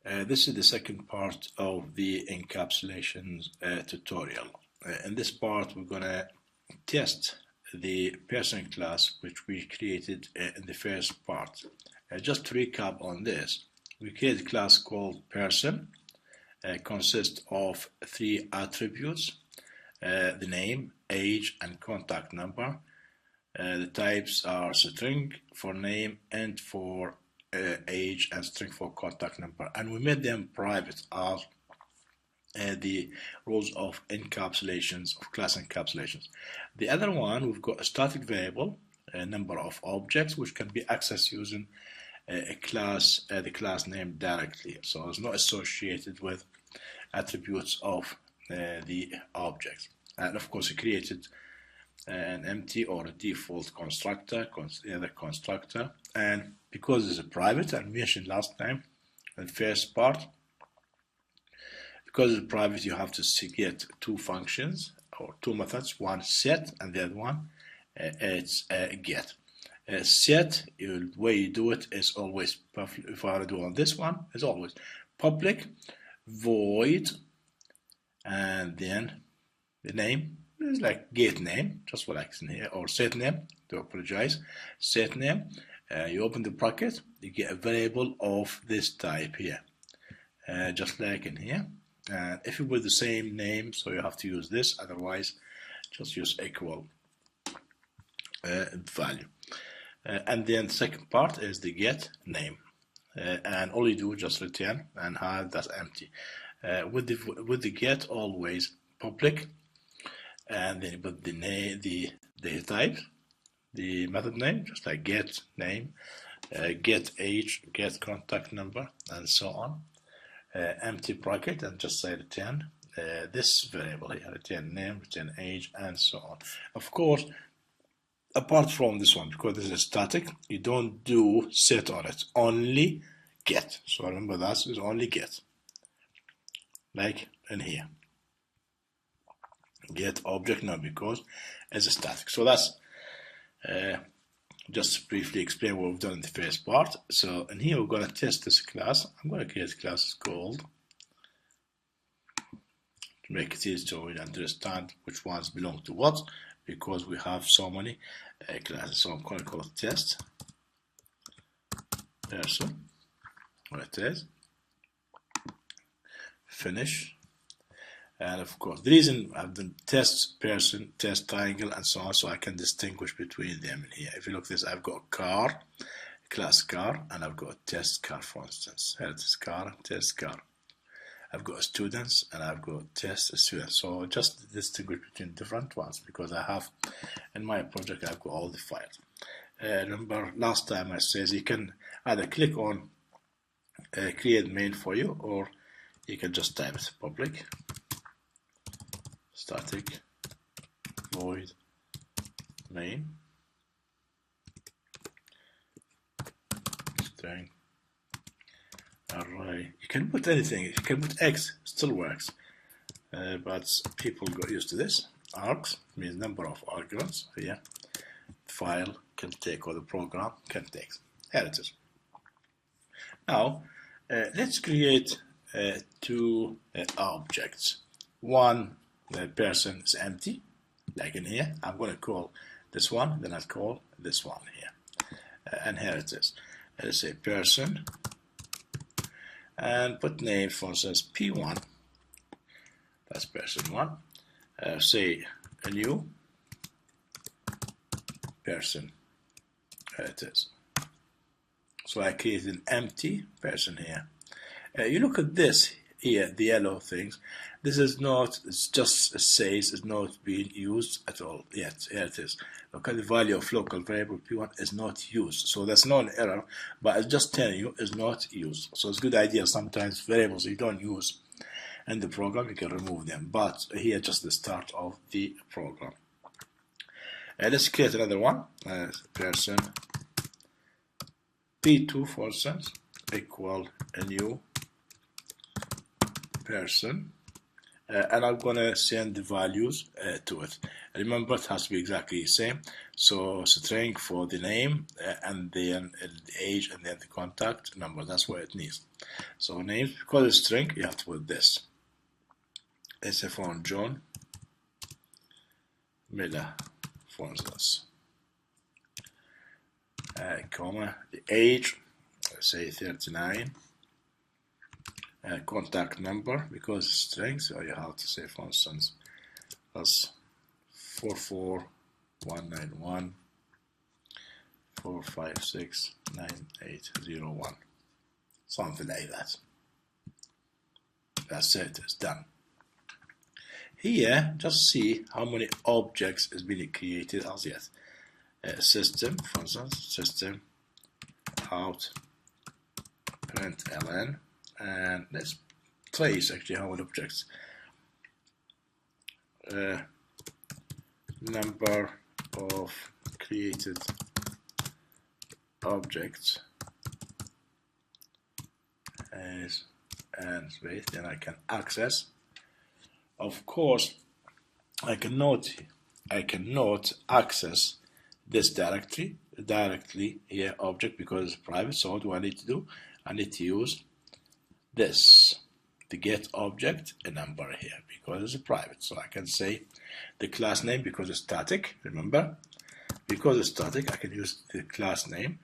This is the second part of the encapsulation tutorial. In this part, we're going to test the person class which we created in the first part. Just to recap on this, we created a class called person. Consists of 3 attributes: the name, age, and contact number. The types are string for name, int for age, and string for contact number, and we made them private as the rules of encapsulations, of class encapsulations. The other one, we've got a static variable, a number of objects which can be accessed using a class, the class name directly, so it's not associated with attributes of the objects. And of course, we created an empty or a default constructor, and because it's a private, I mentioned last time in the first part, because it's private, you have to get 2 functions or 2 methods, one set and the other one it's get. Set, the way you do it is always, if I do on this one, is always public void, and then the name is like get name, just what I can here, or set name, to apologize, set name. You open the bracket, you get a variable of this type here, just like in here. And if you put the same name, so you have to use this, otherwise just use equal value. And then the second part is the get name, and all you do just return and have that empty. With the get, always public, and then you put the name, the data type, the method name, just like get name, get age, get contact number, and so on. Empty bracket, and just say return this variable here, return name, return age, and so on. Of course, apart from this one, because this is static, you don't do set on it, only get. So remember, that is only get, like in here, get object now, because it's a static. So that's just to briefly explain what we've done in the first part. So in here, we're going to test this class. I'm going to create a class called, to make it easy so we understand which ones belong to what, because we have so many classes. So I'm going to call it test person, what it is, finish. And of course, the reason I've done test person, test triangle, and so on, so I can distinguish between them in here. If you look at this, I've got a car, class car, and I've got a test car, for instance. Here it is, car, test car. I've got students, and I've got test students. So just distinguish between different ones, because I have, in my project, I've got all the files. Remember, last time I said you can either click on create main for you, or you can just type it public static void main string array. You can put anything. You can put X, still works, but people got used to this. Args means number of arguments. Here, file can take, or the program can take. Here it is. Now let's create 2 objects. One, the person is empty, like in here. I'm going to call this one, then I'll call this one here. And here it is. Let's say person, and put name, for instance, P1. That's person 1. Say a new person. Here it is. So I created an empty person here. You look at this here, the yellow things. This is not, it's just says it's not being used at all yet. Here it is. Look at the value of local variable P1 is not used. So that's not an error, but it's just telling you it's not used. So it's a good idea sometimes variables you don't use in the program, you can remove them. But here just the start of the program. Let's create another one. Person P2, for instance, equal a new person, and I'm gonna send the values to it. Remember, it has to be exactly the same. So string for the name, and then the age, and then the contact number. That's what it needs. So name, because it's string, you have to put this. Let's say from John Miller, for instance, comma, the age, let's say 39. Contact number, because it's string, so you have to say, for instance, plus 44191 456 9801, something like that. That's it, it's done. Here, just see how many objects is being created as yet. System, for instance, system out println, and let's trace actually how many objects. Number of created objects as, and wait, then I can access. Of course, I cannot access this directly here object, because it's private. So what do I need to do? I need to use this, the get object a number here, because it's a private. So I can say the class name, because it's static. Remember, because it's static, I can use the class name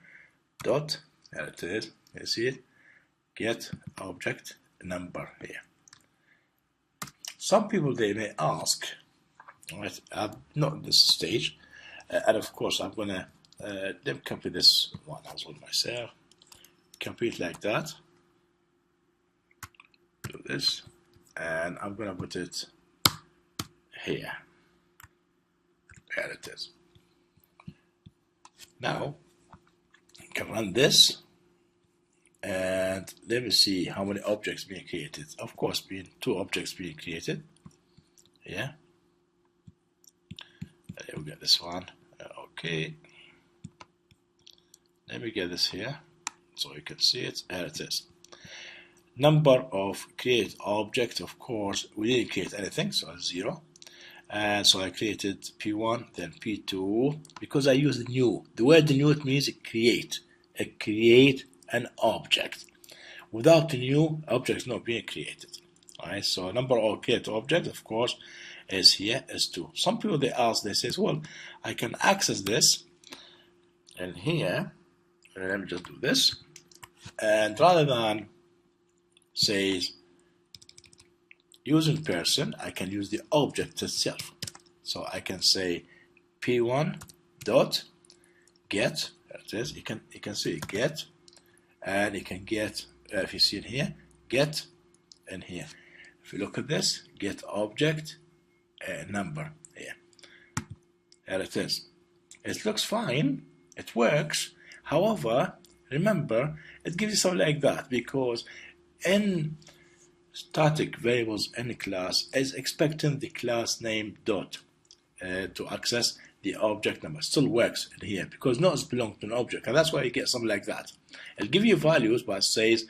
dot, there it is, you see it, get object number here. Some people, they may ask, right, I'm not at this stage, and of course I'm gonna let me copy this one as well myself, copy it like that, do this, and I'm gonna put it here. There it is. Now I can run this, and let me see how many objects being created. Of course, being 2 objects being created. Yeah. There we get this one. Okay. Let me get this here so you can see it. There it is. Number of create object. Of course, we didn't create anything, so it's 0. And so I created P1, then P2, because I used new. The word new, it means create. Create an object. Without the new, objects not being created. Alright, so number of create object, of course, is here, is 2. Some people, they ask, they say, well, I can access this, and here, let me just do this, and rather than say using person, I can use the object itself. So I can say P1 dot get, that is, you can see get, and you can get, if you see it here, get in here. If you look at this, get object number here. There it is. It looks fine, it works. However, remember, it gives you something like that, because in static variables in a class is expecting the class name dot to access the object number. Still works in here, because nodes belong to an object, and that's why you get something like that. It'll give you values, but it says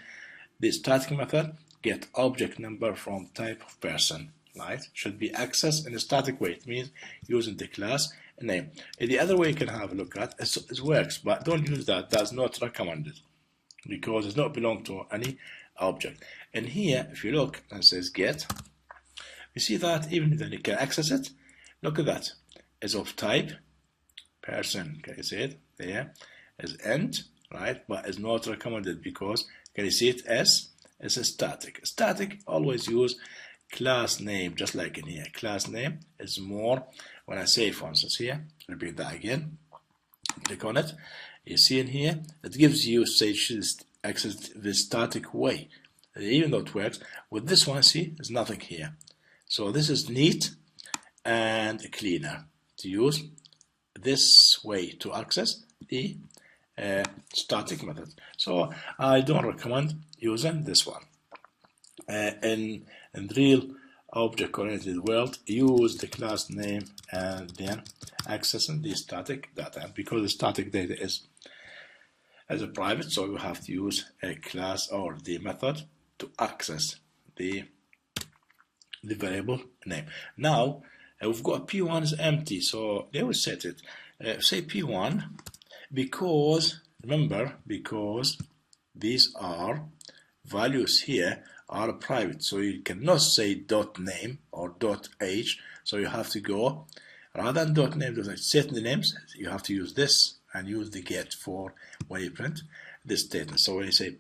the static method get object number from type of person, right? Should be accessed in a static way. It means using the class name. And the other way you can have a look at it works, but don't use that. That's not recommended, because it's not belong to any object. And here, if you look, and it says get, you see that even then you can access it. Look at that. Is of type person. Can you see it? There is int, right? But it's not recommended, because can you see it as it's a static. Static always use class name, just like in here. Class name is more. When I say, for instance, here, repeat that again. Click on it. You see in here, it gives you, say, access the static way. Even though it works with this one, see, there's nothing here. So this is neat and cleaner to use this way to access the static method. So I don't recommend using this one. In real object-oriented world, use the class name and then accessing the static data. Because the static data is as a private, so you have to use a class or the method to access the the variable name. Now we've got P1 is empty, so they will set it. Say P1 because remember, because these are values here are private, so you cannot say dot name or dot age. So you have to go rather than dot name, set the names. You have to use this and use the get for when you print this statement. So when you say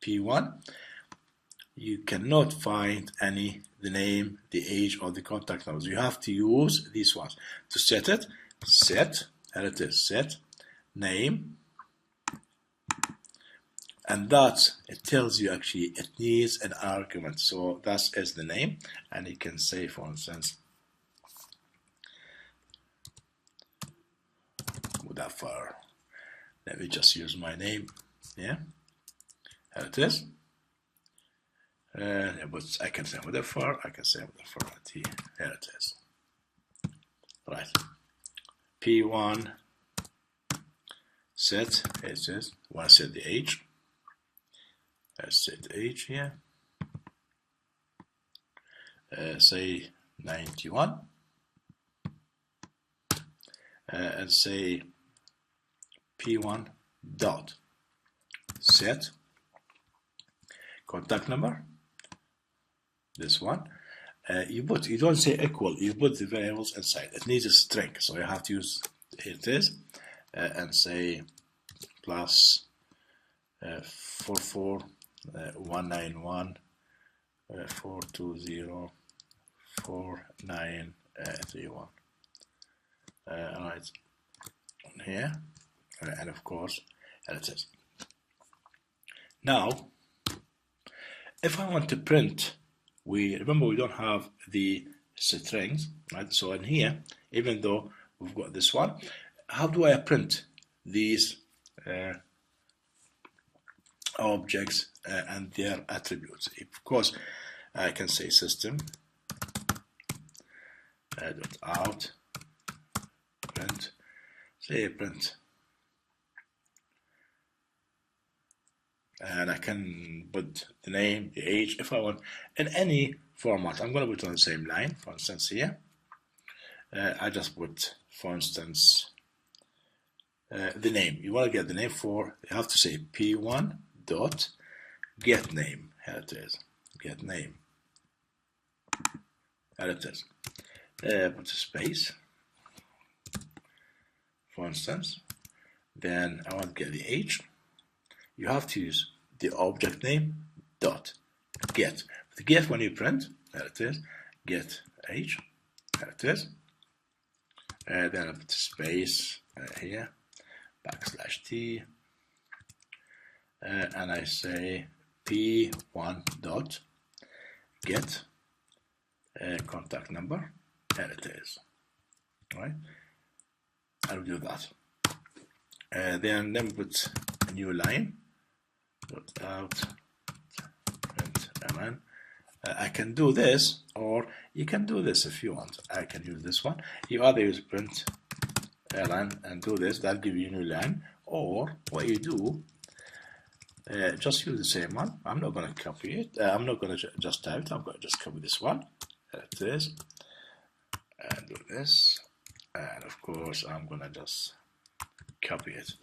P1, you cannot find the name, the age, or the contact numbers. You have to use these ones to set it. Set, and it is set name, and that it tells you actually it needs an argument. So that is the name, and you can say, for instance, Mudaffar. Let me just use my name. Yeah, here it is. But I can say Mudaffar. I can say Mudaffar. Here it is. Right. P1 set. It says want to set the age. Let's set the age here. Say 91. And say P1 dot set contact number. This one. You don't say equal. You put the variables inside. It needs a string, so you have to use here it is, and say plus 44 191 420 4931. Right here, and of course, here it is. Now, if I want to print, remember we don't have the strings, right? So in here, even though we've got this one, how do I print these objects and their attributes? Of course, I can say system dot out print, say print, and I can put the name, the age, if I want, in any format. I'm going to put it on the same line, for instance here. I just put, for instance, the name. You want to get the name for, you have to say P1 dot get name. Here it is, get name. Here it is. Put a space, for instance. Then I want to get the age. You have to use the object name dot get. The get when you print, there it is, get age, there it is. Then I put a space here, \t, and I say P1 dot get contact number, there it is. Right? I'll do that. Then put a new line. Dot out print ln. I can do this, or you can do this if you want. I can use this one. You either use print ln and do this, that'll give you a new line, or what you do, just use the same one. I'm not going to copy it. I'm not going to just type it. I'm going to just copy this one. There it is. And do this. And of course, I'm going to just copy it.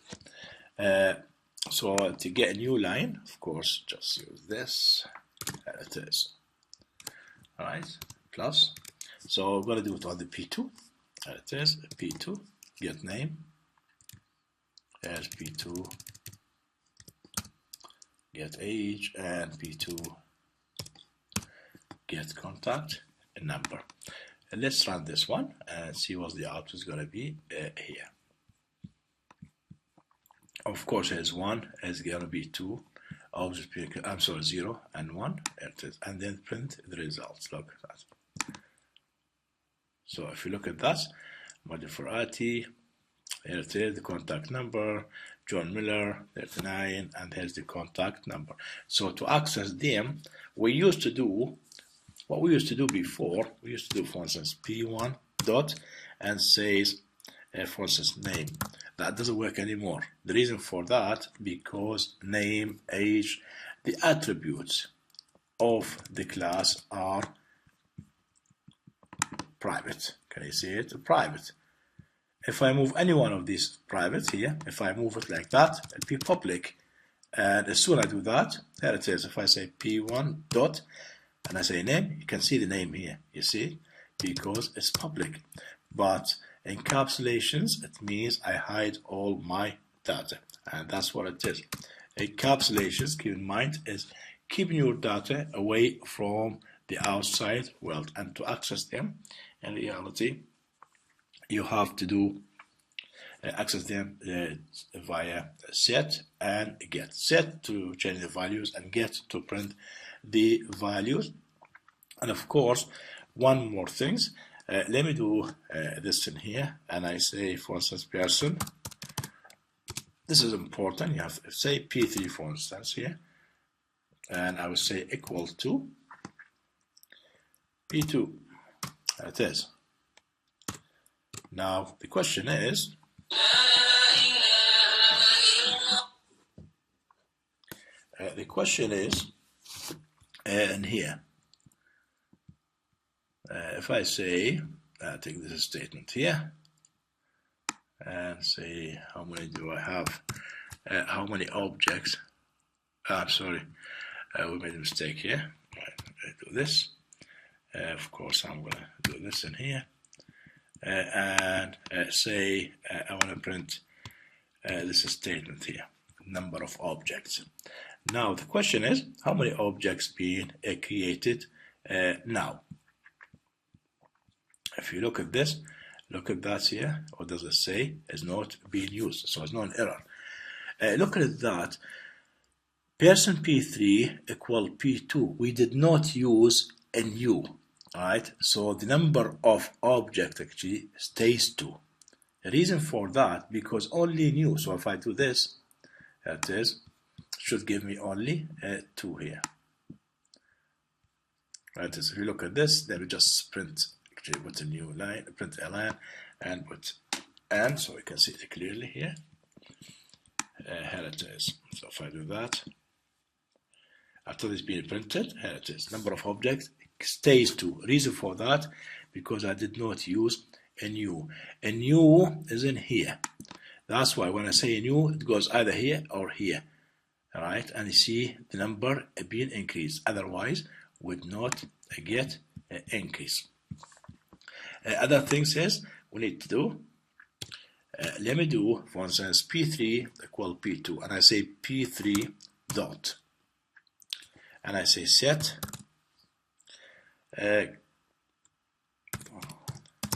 So to get a new line, of course, just use this. There it is. Alright, plus. So we're going to do it on the P2. There it is, P2, get name. There's P2, get age, and P2, get contact number. And let's run this one and see what the output is going to be here. Of course, here's 1, it's going to be 2, I'm sorry, 0 and 1, and then print the results. Look at that. So if you look at that, model for IT, here it is, the contact number, John Miller, 39, and here's the contact number. So to access them, what we used to do before, we used to do, for instance, P1 dot and says, for instance, name. That doesn't work anymore. The reason for that, because name, age, the attributes of the class are private. Can you see it? Private. If I move any one of these private here, if I move it like that, it'll be public. And as soon as I do that, there it is. If I say P1 dot, and I say name, you can see the name here. You see? Because it's public. But encapsulations, it means I hide all my data. And that's what it is. Encapsulations, keep in mind, is keeping your data away from the outside world. And to access them, in reality, you have to do access them via set and get. Set to change the values and get to print the values. And of course, one more things. Let me do this in here, and I say, for instance, person. This is important. You have to say P3, for instance, here, and I will say equal to P2. There it is. Now the question is, in here, if I say, take this statement here, and say how many do I have, how many objects, I'm sorry, we made a mistake here. I do this, of course I'm going to do this in here, and say I want to print this statement here, number of objects. Now the question is, how many objects being created now? If you look at this, look at that here, what does it say? Is not being used, so it's not an error. Look at that, person P3 equal P2. We did not use a new, right? So the number of objects actually stays 2. The reason for that, because only new. So if I do this, that is, should give me only 2 here. Right? So if you look at this, then we just print actually with a new line, print a line, and put and, so we can see it clearly here. Here it is. So if I do that, after this being printed, here it is. Number of objects stays 2. Reason for that, because I did not use a new. A new is in here. That's why when I say a new, it goes either here or here. Alright, and you see the number being increased. Otherwise, would not get an increase. Other things is we need to do. Let me do, for instance, P3 equal P2, and I say P3 dot, and I say set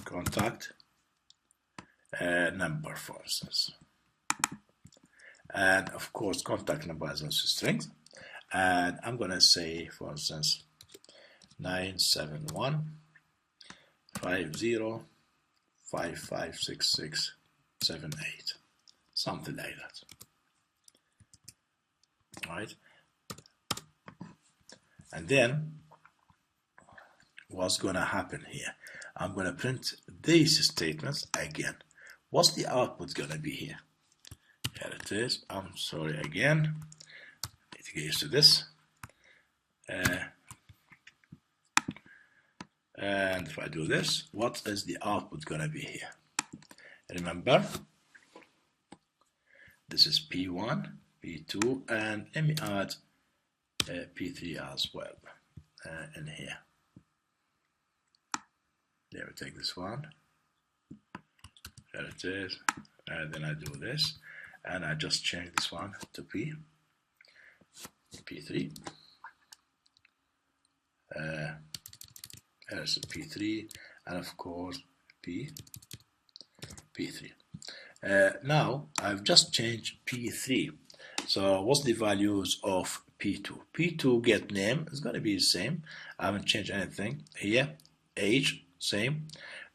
contact number, for instance, and of course contact number is also strings, and I'm gonna say, for instance, 971 50 5566 78, something like that. Right? And then what's gonna happen here? I'm gonna print these statements again. What's the output gonna be here? Here it is. I'm sorry again. Need to get used to this. And if I do this, what is the output gonna be here? Remember, this is P1, P2, and let me add P3 as well in here. Let me take this one. There it is. And then I do this, and I just change this one to P3. There's a P3, and of course P3. Now I've just changed P3. So what's the values of P2? P2 get name is going to be the same. I haven't changed anything here. Age same.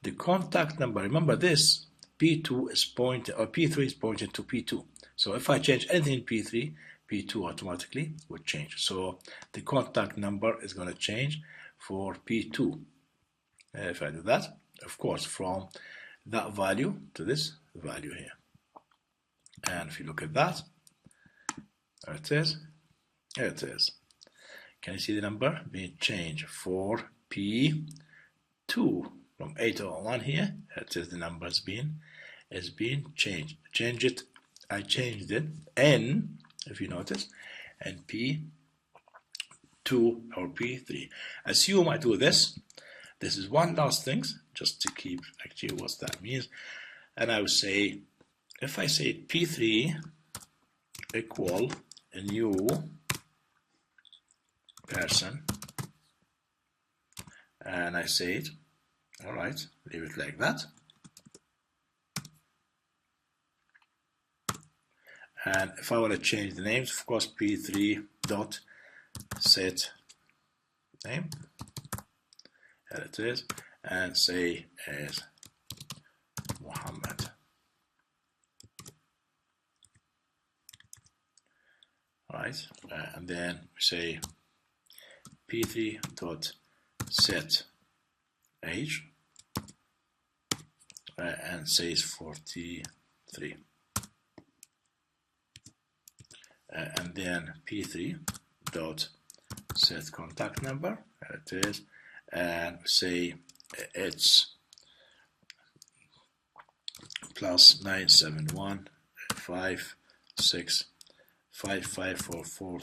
The contact number. Remember this. P2 is pointing, or P3 is pointing to P2. So if I change anything in P3, P2 automatically would change. So the contact number is going to change for P2. If I do that, of course, from that value to this value here. And if you look at that, there it is. There it is. Can you see the number being changed for P2, from 801 here. It is the number has been changed. Change it. I changed it N, if you notice, and P2 or P3. Assume I do this. This is one last thing, just to keep actually what that means. And I would say, if I say P3 equal a new person, and I say it, all right, leave it like that. And if I want to change the names, of course, P3 dot set name, there it is, and say as Muhammad. All right, and then we say P3 dot set age, and says 43. And then P3 dot set contact number, there it is, and say it's plus 971 56 5544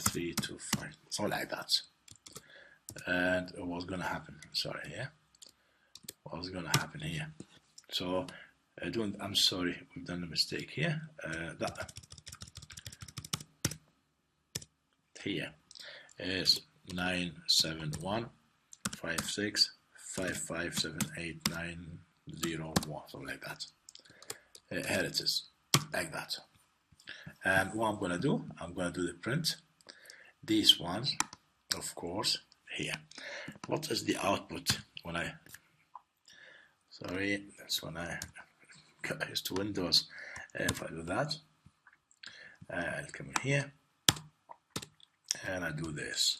something like that. And what's gonna happen? Sorry, yeah. What's gonna happen here? So I'm sorry, we've done a mistake here. That here is 971 56 5578901, something like that. Here it is, like that. And what I'm gonna do, I'm gonna do the print. These ones, of course, here. What is the output when I? Sorry, that's when I got used to Windows. If I do that, I'll come in here. And I do this.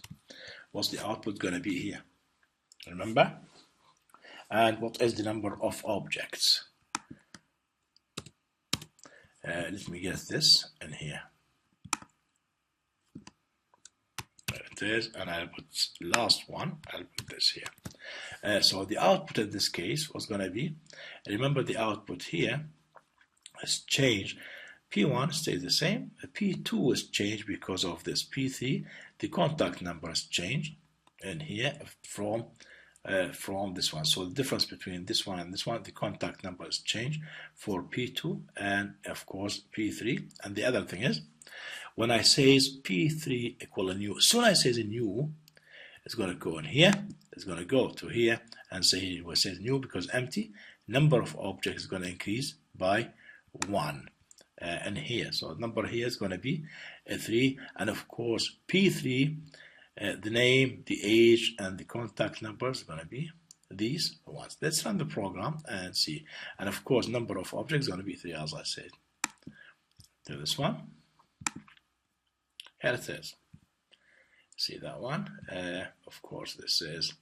What's the output going to be here? Remember? And what is the number of objects? Let me get this in here. There it is, and I'll put last one. I'll put this here. So the output in this case was going to be. Remember, the output here has changed. P1 stays the same. P2 is changed because of this. P3, the contact number has changed, and here from this one. So the difference between this one and this one, the contact number has changed for P2 and of course P3. And the other thing is, when I say P3 equal a new, as soon as I say the new, it's going to go in here. It's going to go to here and say it says new because empty. Number of objects is going to increase by 1. And here, so the number here is going to be 3, and of course P3, the name, the age, and the contact numbers are going to be these ones. Let's run the program and see. And of course, number of objects is going to be 3, as I said. Do this one. Here it is. See that one? Of course, this is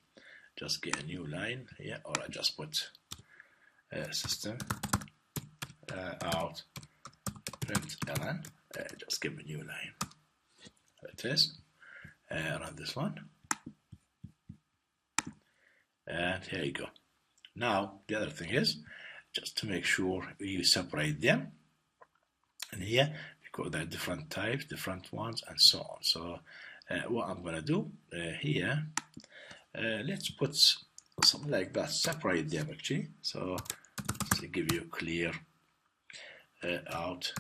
just get a new line here, or I just put system out. Print ln, just give a new line. There it is. Run this one. And here you go. Now, the other thing is, just to make sure you separate them. And here, because they're different types, different ones, and so on. So, what I'm going to do here, let's put something like that, separate them actually. So, to give you a clear out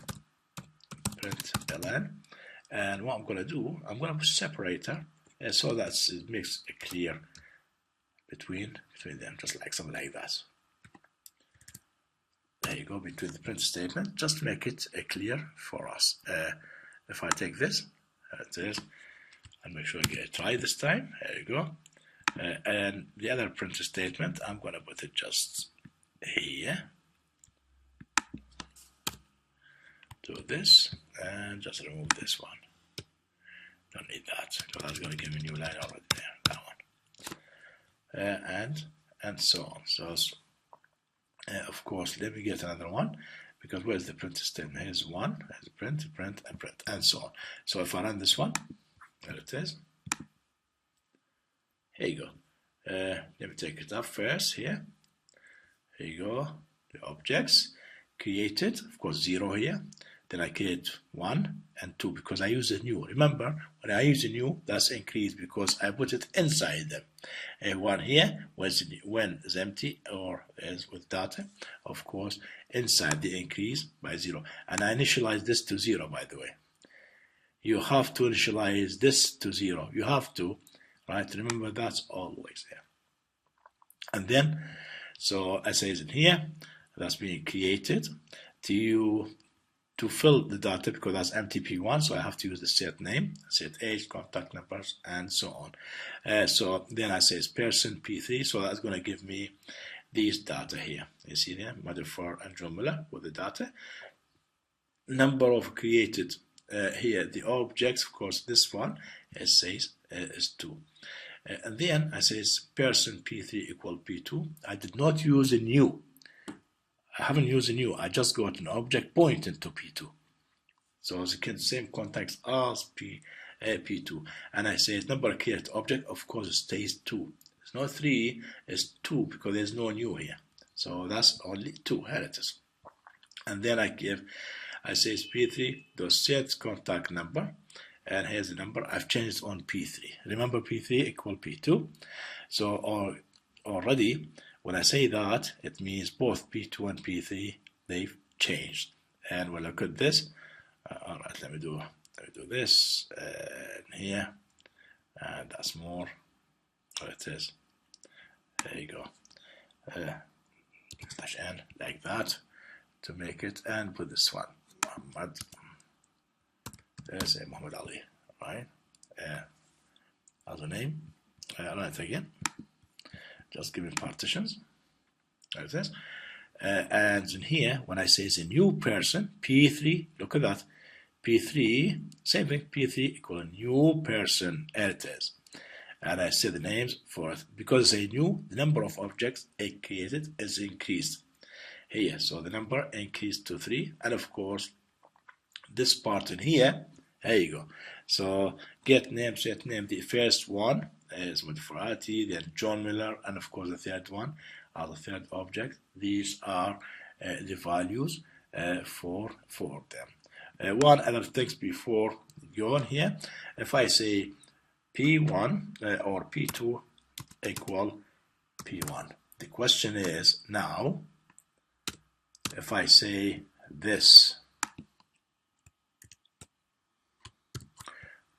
print ln, and what I'm going to do, I'm going to put separator so that it makes it clear between them, just like something like that. There you go, between the print statement, just to make it clear for us. If I take this, it is, and make sure I get it right this time. There you go. And the other print statement, I'm going to put it just here. Do this and just remove this one. Don't need that because that's going to give me a new line already there. That one, and so on. So of course, let me get another one because where's the print statement? Here's one. Here's print, print, and print, and so on. So if I run this one, there it is. Here you go. Let me take it up first here. Here you go, the objects created, of course 0 here, then I create 1 and 2 because I use a new. Remember, when I use a new, that's increased because I put it inside them. 1 here when is empty or is with data, of course, inside the increase by 0. And I initialize this to 0, by the way. You have to initialize this to 0. You have to, right? Remember, that's always there. And then, so I say in here, that's being created to fill the data because that's empty P1, so I have to use the set name, set age, contact numbers, and so on. So then I say person P3, so that's going to give me these data here. You see there, Motherford and John Miller with the data. Number of created here, the objects, of course, this one, it says is 2. And then I say person P3 equal P2. I did not use a new. I haven't used a new. I just got an object pointing to P2. So it's the same context as P2. And I say number of created object, of course, it stays 2. It's not 3, it's 2 because there's no new here. So that's only 2. Here it is. And then I say P3, the set contact number. And here's the number. I've changed on P3. Remember P3 equal P2. So already, when I say that, it means both P2 and P3, they've changed. And we'll look at this. All right, let me do this here. And that's more. What it is. There you go. Slash N like that to make it. And put this one. Muhammad. There's a Muhammad Ali, right? As a name. Right again. Just give it partitions. There it is. And in here, when I say it's a new person, P3, look at that. P3, same thing, P3 equal a new person. There it is. And I say the names for it. Because it's a new, the number of objects it created is increased. Here, so the number increased to 3. And of course, this part in here, there you go. So get name, set name. The first one is Mudfarati, then John Miller, and of course the third one are the third object. These are the values for them. One other things before going here. If I say P1 or P2 equal P1, the question is now, if I say this,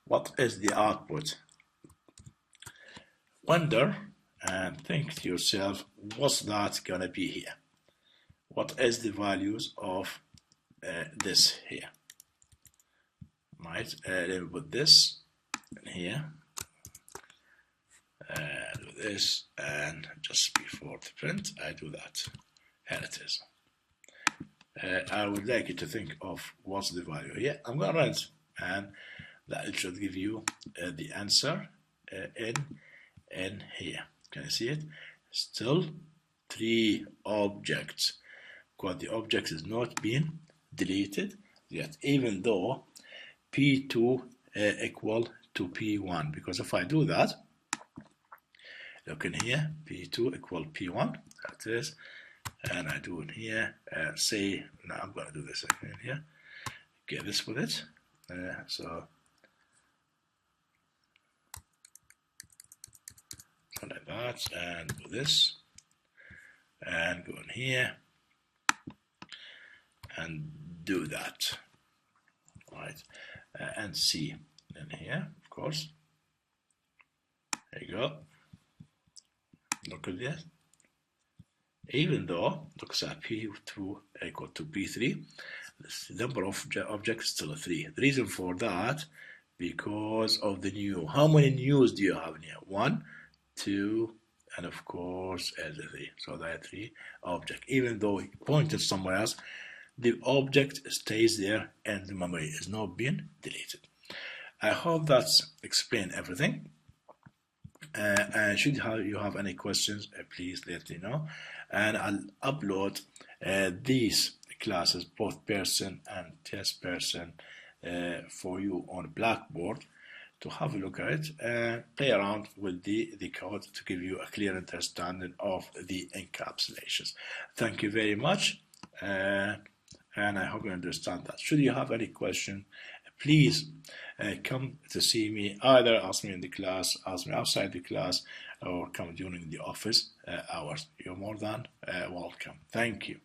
what is the output? Wonder and think to yourself, what's that gonna be here? What is the values of this here? Right, let me put this in here, do this, and just before the print, I do that. Here it is. I would like you to think of what's the value here. I'm gonna run it, and that it should give you the answer in here. Can you see it? Still 3 objects, because the object is not being deleted yet, even though P2 equal to P1. Because if I do that, look in here, P2 equal P1, that is, and I do in here, say, now I'm going to do this again here, get this with it, so like that, and do this, and go in here, and do that, right, and see in here, of course. There you go. Look at this. Even though looks at P2 equal to P3, the number of objects is still a 3. The reason for that, because of the new. How many news do you have in here? 1, 2, and of course as a 3. So there are 3 objects. Even though he pointed somewhere else, the object stays there and the memory is not being deleted. I hope that's explained everything. And should you have any questions, please let me know. And I'll upload these classes, both person and test person, for you on Blackboard to have a look at it, play around with the code to give you a clear understanding of the encapsulations. Thank you very much, and I hope you understand that. Should you have any question, please come to see me. Either ask me in the class, ask me outside the class, or come during the office hours. You're more than welcome. Thank you.